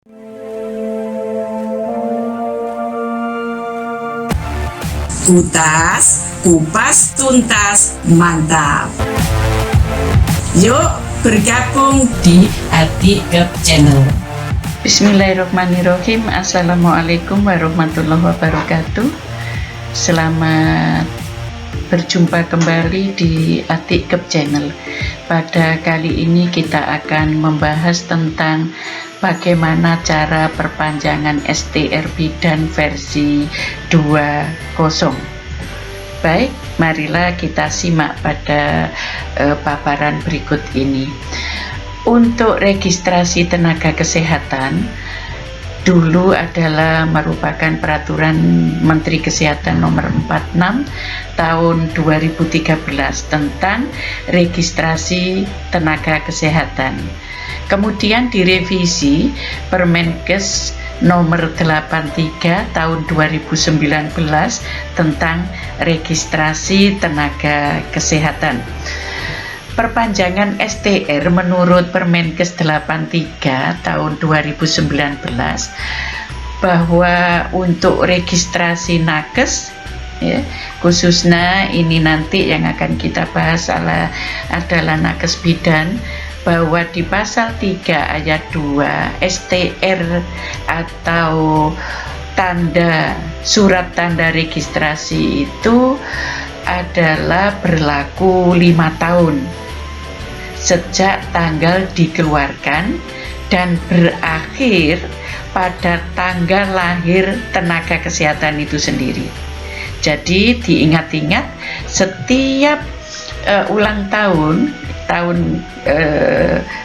Kutas, kupas, tuntas, mantap. Yuk bergabung di Atikep Channel. Bismillahirrahmanirrahim. Assalamualaikum warahmatullahi wabarakatuh. Selamat berjumpa kembali di Atikep Channel. Pada kali ini kita akan membahas tentang bagaimana cara perpanjangan STR Bidan versi 2.0. Baik, marilah kita simak pada paparan berikut ini. Untuk registrasi tenaga kesehatan, dulu adalah merupakan peraturan Menteri Kesehatan nomor 46 tahun 2013 tentang registrasi tenaga kesehatan. Kemudian direvisi Permenkes nomor 83 tahun 2019 tentang registrasi tenaga kesehatan. Perpanjangan STR menurut Permenkes 83 tahun 2019 bahwa untuk registrasi nakes, ya, khususnya ini nanti yang akan kita bahas adalah nakes bidan, bahwa di pasal 3 ayat 2 STR atau surat tanda registrasi itu adalah berlaku 5 tahun sejak tanggal dikeluarkan dan berakhir pada tanggal lahir tenaga kesehatan itu sendiri. Jadi diingat-ingat setiap ulang tahun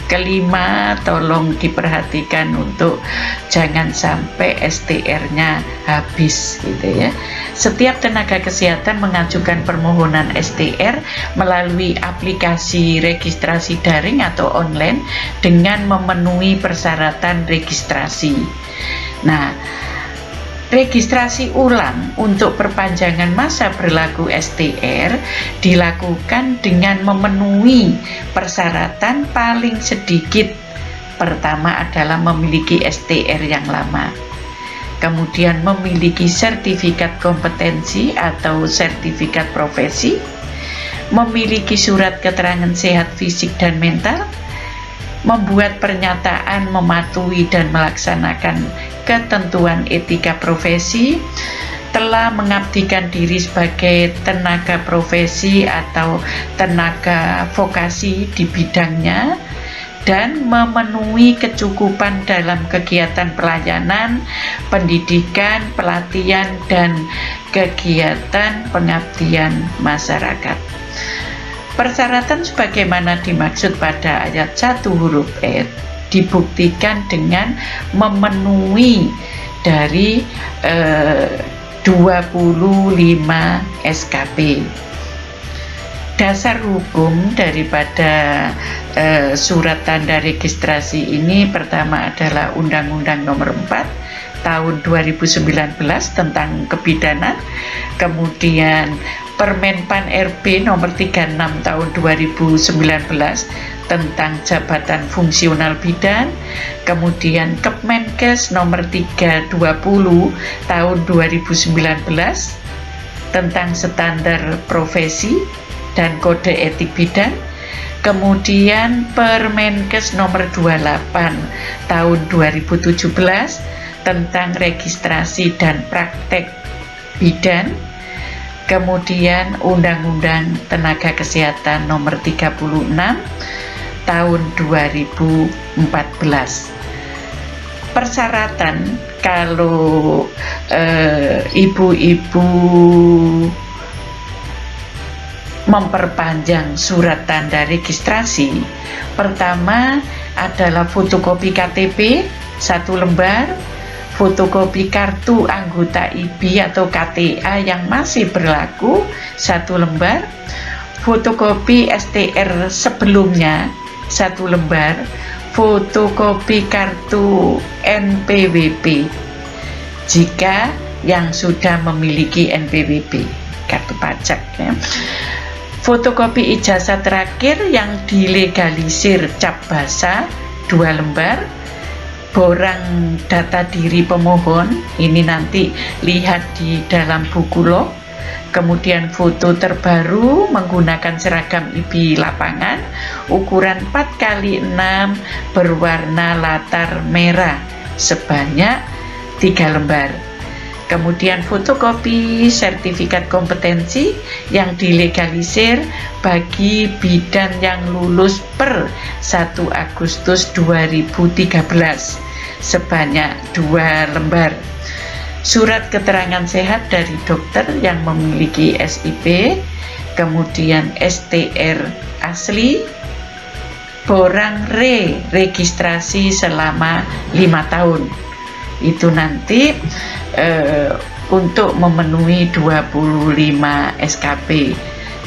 kelima, tolong diperhatikan untuk jangan sampai STR-nya habis gitu ya. Setiap tenaga kesehatan mengajukan permohonan STR melalui aplikasi registrasi daring atau online dengan memenuhi persyaratan registrasi. Nah, registrasi ulang untuk perpanjangan masa berlaku STR dilakukan dengan memenuhi persyaratan paling sedikit. Pertama adalah memiliki STR yang lama, kemudian memiliki sertifikat kompetensi atau sertifikat profesi, memiliki surat keterangan sehat fisik dan mental, membuat pernyataan mematuhi dan melaksanakan ketentuan etika profesi, telah mengabdikan diri sebagai tenaga profesi atau tenaga vokasi di bidangnya, dan memenuhi kecukupan dalam kegiatan pelayanan, pendidikan, pelatihan, dan kegiatan pengabdian masyarakat. Persyaratan sebagaimana dimaksud pada ayat 1 huruf E dibuktikan dengan memenuhi dari 25 SKP. Dasar hukum daripada surat tanda registrasi ini pertama adalah Undang-Undang nomor 4 tahun 2019 tentang kebidanan, kemudian Permenpan RB nomor 36 tahun 2019 tentang jabatan fungsional bidan, kemudian Kepmenkes nomor 320 tahun 2019 tentang standar profesi dan kode etik bidan, kemudian Permenkes nomor 28 tahun 2017 tentang registrasi dan praktek bidan, kemudian Undang-Undang Tenaga Kesehatan nomor 36 tahun 2014. Persyaratan kalau ibu-ibu memperpanjang surat tanda registrasi, pertama adalah fotokopi KTP 1 lembar, fotokopi kartu anggota IB atau KTA yang masih berlaku 1 lembar, fotokopi STR sebelumnya 1 lembar, fotokopi kartu NPWP jika yang sudah memiliki NPWP, kartu pajak ya. Fotokopi ijazah terakhir yang dilegalisir cap basah 2 lembar, borang data diri pemohon, ini nanti lihat di dalam buku log. Kemudian foto terbaru menggunakan seragam IB lapangan ukuran 4x6 berwarna latar merah sebanyak 3 lembar. Kemudian fotokopi sertifikat kompetensi yang dilegalisir bagi bidan yang lulus per 1 Agustus 2013 sebanyak 2 lembar. Surat keterangan sehat dari dokter yang memiliki SIP, kemudian STR asli, borang registrasi selama 5 tahun. Itu nanti untuk memenuhi 25 SKP,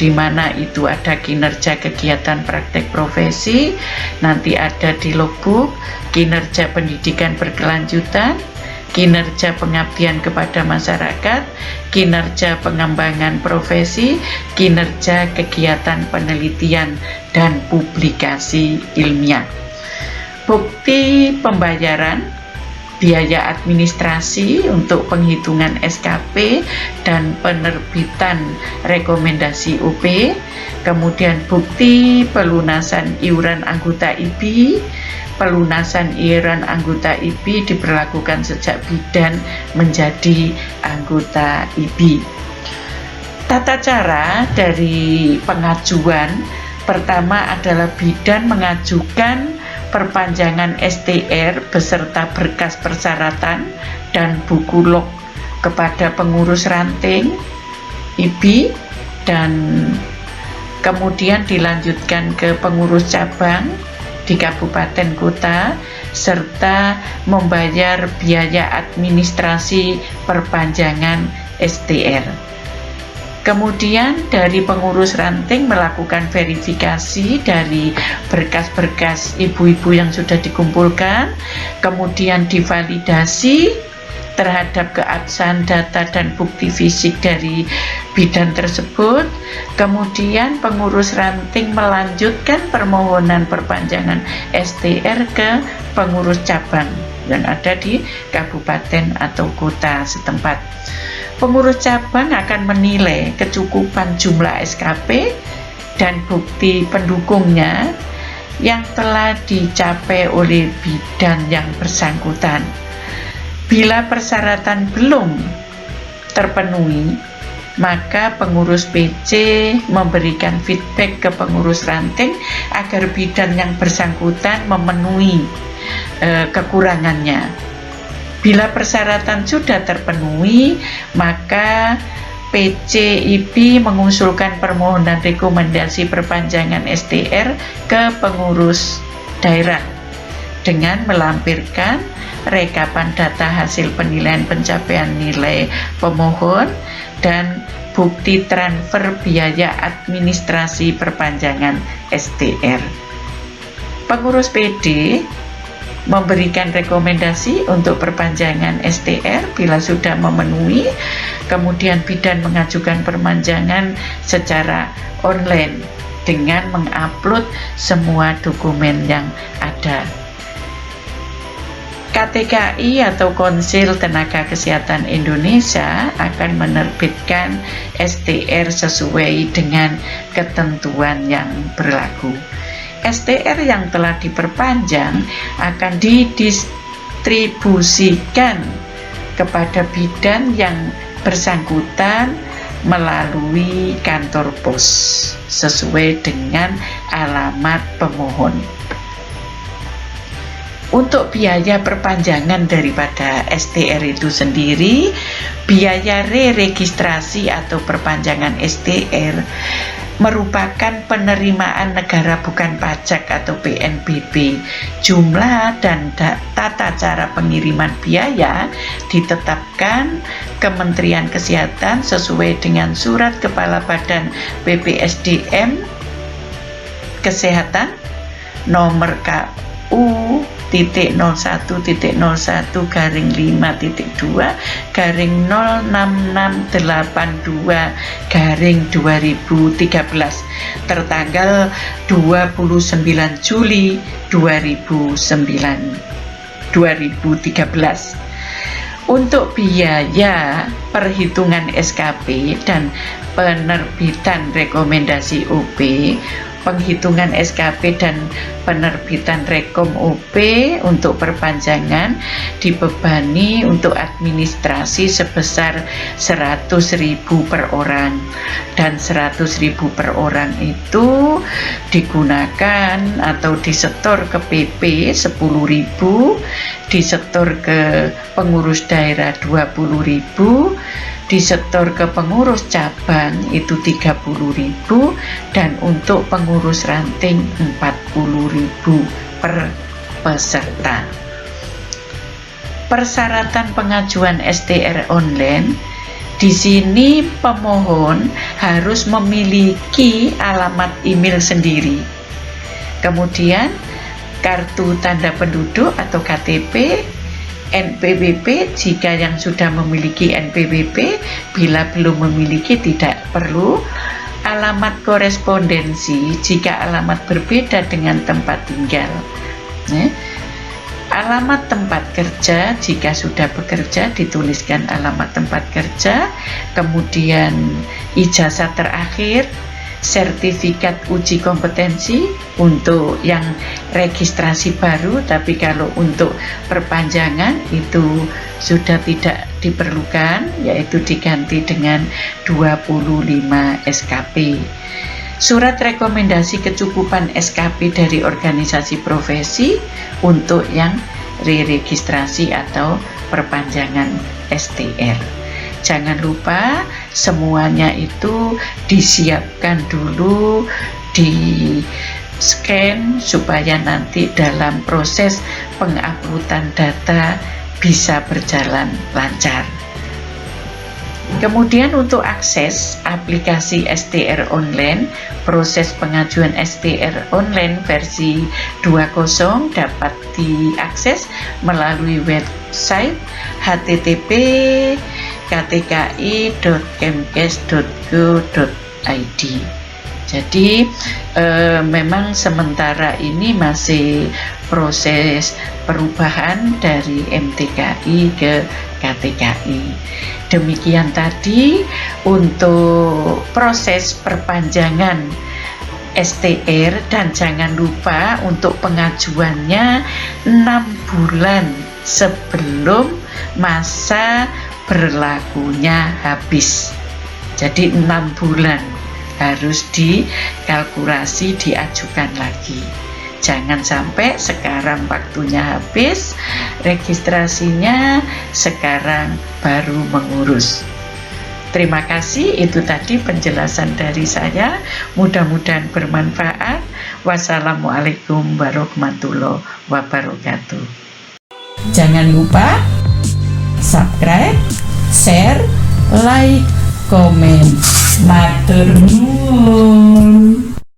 di mana itu ada kinerja kegiatan praktek profesi, nanti ada di logbook, kinerja pendidikan berkelanjutan, kinerja pengabdian kepada masyarakat, kinerja pengembangan profesi, kinerja kegiatan penelitian dan publikasi ilmiah. Bukti pembayaran biaya administrasi untuk penghitungan SKP dan penerbitan rekomendasi UP, kemudian bukti pelunasan iuran anggota IB. Pelunasan iuran anggota IB diberlakukan sejak bidan menjadi anggota IB. Tata cara dari pengajuan pertama adalah bidan mengajukan perpanjangan STR beserta berkas persyaratan dan buku log kepada pengurus ranting IB, dan kemudian dilanjutkan ke pengurus cabang di kabupaten kota serta membayar biaya administrasi perpanjangan STR. Kemudian dari pengurus ranting melakukan verifikasi dari berkas-berkas ibu-ibu yang sudah dikumpulkan, kemudian divalidasi terhadap keabsahan data dan bukti fisik dari bidan tersebut. Kemudian pengurus ranting melanjutkan permohonan perpanjangan STR ke pengurus cabang yang ada di kabupaten atau kota setempat. Pengurus cabang akan menilai kecukupan jumlah SKP dan bukti pendukungnya yang telah dicapai oleh bidan yang bersangkutan. Bila persyaratan belum terpenuhi, maka pengurus PC memberikan feedback ke pengurus ranting agar bidan yang bersangkutan memenuhi kekurangannya. Bila persyaratan sudah terpenuhi, maka PCIB mengusulkan permohonan rekomendasi perpanjangan STR ke pengurus daerah dengan melampirkan rekapan data hasil penilaian pencapaian nilai pemohon dan bukti transfer biaya administrasi perpanjangan STR. Pengurus PD memberikan rekomendasi untuk perpanjangan STR bila sudah memenuhi, kemudian bidan mengajukan perpanjangan secara online dengan mengupload semua dokumen yang ada. KTKI atau Konsil Tenaga Kesehatan Indonesia akan menerbitkan STR sesuai dengan ketentuan yang berlaku. STR yang telah diperpanjang akan didistribusikan kepada bidan yang bersangkutan melalui kantor pos sesuai dengan alamat pemohon. Untuk biaya perpanjangan daripada STR itu sendiri, biaya re-registrasi atau perpanjangan STR merupakan penerimaan negara bukan pajak atau PNBP. Jumlah dan tata cara pengiriman biaya ditetapkan Kementerian Kesehatan sesuai dengan Surat Kepala Badan BPSDM Kesehatan nomor KU 0.1.05.2/06682/2013 tertanggal 29 Juli 2009. 2013. Untuk biaya perhitungan SKP dan penerbitan rekomendasi OP, penghitungan SKP dan penerbitan rekom OP untuk perpanjangan dibebani untuk administrasi sebesar 100.000 per orang, dan 100.000 per orang itu digunakan atau disetor ke PP 10.000, disetor ke pengurus daerah 20.000, disetor ke pengurus cabang itu 30.000, dan untuk pengurus ranting 40.000 per peserta. Persyaratan pengajuan STR online, di sini pemohon harus memiliki alamat email sendiri, kemudian kartu tanda penduduk atau KTP, NPWP jika yang sudah memiliki NPWP, bila belum memiliki tidak perlu, alamat korespondensi jika alamat berbeda dengan tempat tinggal, alamat tempat kerja jika sudah bekerja dituliskan alamat tempat kerja, kemudian ijazah terakhir, sertifikat uji kompetensi untuk yang registrasi baru, tapi kalau untuk perpanjangan itu sudah tidak diperlukan, yaitu diganti dengan 25 SKP. Surat rekomendasi kecukupan SKP dari organisasi profesi untuk yang re-registrasi atau perpanjangan STR. Jangan lupa semuanya itu disiapkan dulu, di scan supaya nanti dalam proses penguploadan data bisa berjalan lancar. Kemudian untuk akses aplikasi STR online, proses pengajuan STR online versi 20 dapat diakses melalui website http://ktki.kemkes.go.id. Jadi memang sementara ini masih proses perubahan dari MTKI ke KTKI. Demikian tadi untuk proses perpanjangan STR, dan jangan lupa untuk pengajuannya 6 bulan sebelum masa berlakunya habis. Jadi 6 bulan harus dikalkulasi, diajukan lagi. Jangan sampai sekarang waktunya habis, registrasinya sekarang baru mengurus. Terima kasih, itu tadi penjelasan dari saya. Mudah-mudahan bermanfaat. Wassalamualaikum warahmatullahi wabarakatuh. Jangan lupa subscribe, share, like, komen. Matur nuwun.